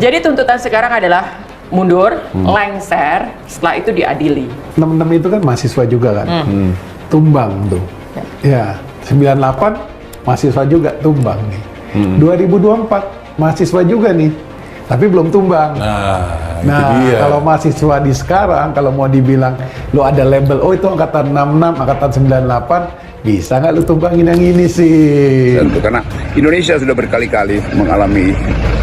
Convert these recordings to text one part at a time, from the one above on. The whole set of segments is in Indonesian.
Jadi tuntutan sekarang adalah mundur, lengser, setelah itu diadili. 66 itu kan mahasiswa juga kan, tumbang tuh. Ya, 98 mahasiswa juga tumbang nih. 2024 mahasiswa juga nih, tapi belum tumbang. Itu dia. Kalau mahasiswa di sekarang, kalau mau dibilang lu ada label, oh itu angkatan 66, angkatan 98, bisa nggak lu tumbangin yang ini sih? Tentu karena Indonesia sudah berkali-kali mengalami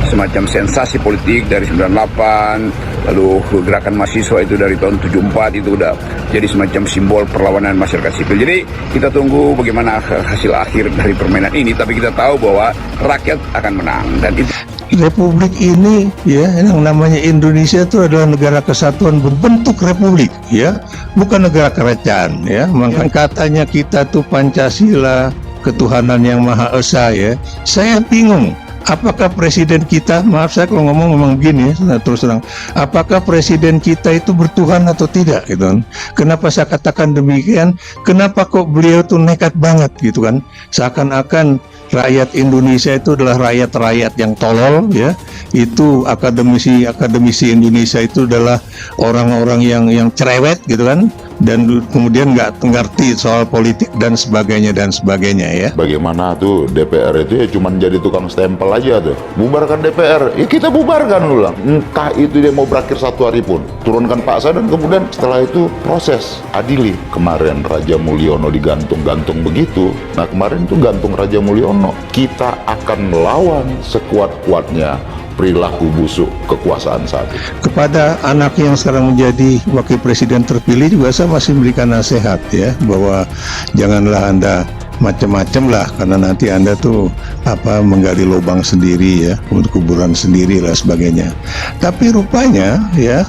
semacam sensasi politik dari 98, lalu gerakan mahasiswa itu dari tahun 74 itu udah jadi semacam simbol perlawanan masyarakat sipil. Jadi kita tunggu bagaimana hasil akhir dari permainan ini, tapi kita tahu bahwa rakyat akan menang dan itu. Republik ini ya, yang namanya Indonesia itu adalah negara kesatuan berbentuk republik ya, bukan negara kerajaan ya. Maka katanya kita tuh Pancasila, ketuhanan yang Maha Esa ya. Saya bingung. Apakah presiden kita, maaf saya kalau ngomong memang begini ya, terus terang, apakah presiden kita itu bertuhan atau tidak gitu kan? Kenapa saya katakan demikian? Kenapa kok beliau tuh nekat banget gitu kan? Seakan-akan rakyat Indonesia itu adalah rakyat-rakyat yang tolol ya. Itu akademisi Indonesia itu adalah orang-orang yang cerewet gitu kan, dan kemudian nggak ngerti soal politik dan sebagainya ya. Bagaimana tuh DPR itu ya cuman jadi tukang stempel aja tuh. Bubarkan DPR, ya kita bubarkan ulang. Entah itu dia mau berakhir 1 hari pun. Turunkan paksa dan kemudian setelah itu proses adili. Kemarin Raja Mulyono digantung-gantung begitu. Nah kemarin tuh gantung Raja Mulyono. Kita akan melawan sekuat-kuatnya perilaku busuk kekuasaan saat ini. Kepada anak yang sekarang menjadi wakil presiden terpilih juga saya masih memberikan nasihat ya, bahwa janganlah Anda macam-macam lah, karena nanti Anda tuh menggali lubang sendiri ya, untuk kuburan sendiri lah sebagainya. Tapi rupanya ya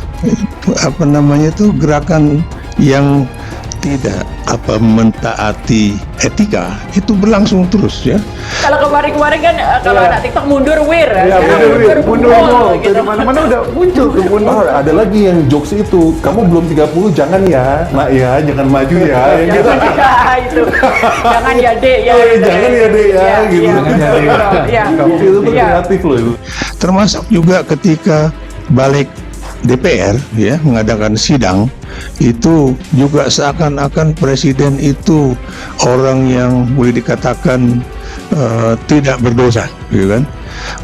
gerakan yang tidak mentaati etika itu berlangsung terus ya. Kalau kemarin-kemarin kan kalau anak TikTok mundur wir, Ya, sekarang mundur gitu. dari mana-mana udah muncul tuh mundur. Ada lagi yang jokes itu, kamu belum 30 jangan ya, nak ya, jangan maju ya. Yang gitu. Itu. Jangan ya dek ya. Jangan ya dek ya, gitu. Jangan ya, Dek. Ya. Itu tuh kreatif loh itu. Termasuk juga ketika balik DPR ya mengadakan sidang, itu juga seakan-akan presiden itu orang yang boleh dikatakan tidak berdosa, gitu kan?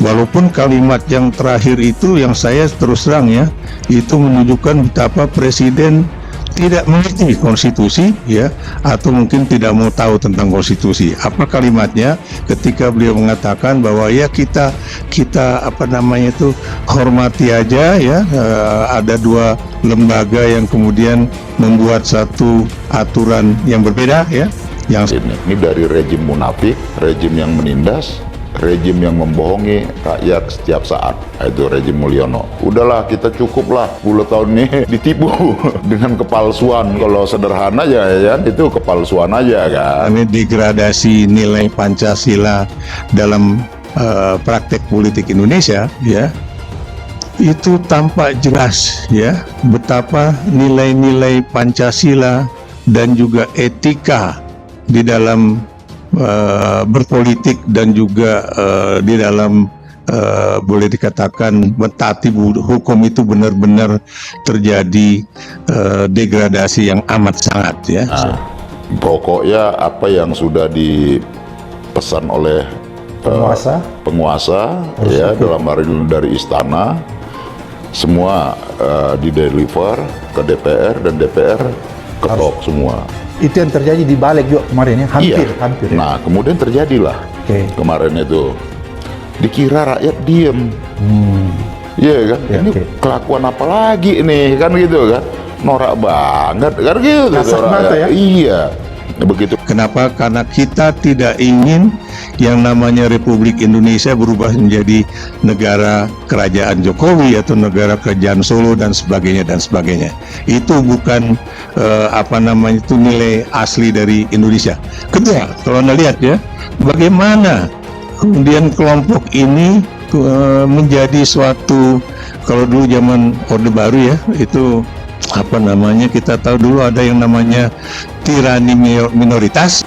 Walaupun kalimat yang terakhir itu yang saya terus terang ya, itu menunjukkan betapa presiden tidak mengerti konstitusi ya, atau mungkin tidak mau tahu tentang konstitusi. Apa kalimatnya ketika beliau mengatakan bahwa ya kita hormati aja ya, ada 2 lembaga yang kemudian membuat satu aturan yang berbeda ya, yang Ini dari rejim munafik, rejim yang menindas, rejim yang membohongi rakyat setiap saat. Itu rejim Mulyono. Udahlah, kita cukuplah 10 tahun ini ditipu dengan kepalsuan. Kalau sederhana aja ya, itu kepalsuan aja kan. ini degradasi nilai Pancasila dalam praktek politik Indonesia ya, itu tampak jelas ya betapa nilai-nilai Pancasila dan juga etika di dalam berpolitik dan juga di dalam boleh dikatakan mentaati hukum itu benar-benar terjadi degradasi yang amat sangat ya. Pokoknya apa yang sudah dipesan oleh penguasa ya, dalam hari ini dari istana, semua dideliver ke DPR dan DPR ketok semua. Itu yang terjadi di balik juga kemarin ya, hampir. Ya. Nah kemudian terjadilah kemarin itu dikira rakyat diem. Iya kan, ini kelakuan apa lagi nih kan gitu kan, norak banget kan gitu. Kasar banget ya. Iya, begitu. Kenapa? Karena kita tidak ingin yang namanya Republik Indonesia berubah menjadi negara kerajaan Jokowi atau negara kerajaan Solo dan sebagainya. Itu bukan itu nilai asli dari Indonesia. Kedua, kalau Anda lihat ya, bagaimana kemudian kelompok ini menjadi suatu, kalau dulu zaman Orde Baru ya, itu kita tahu dulu ada yang namanya tirani minoritas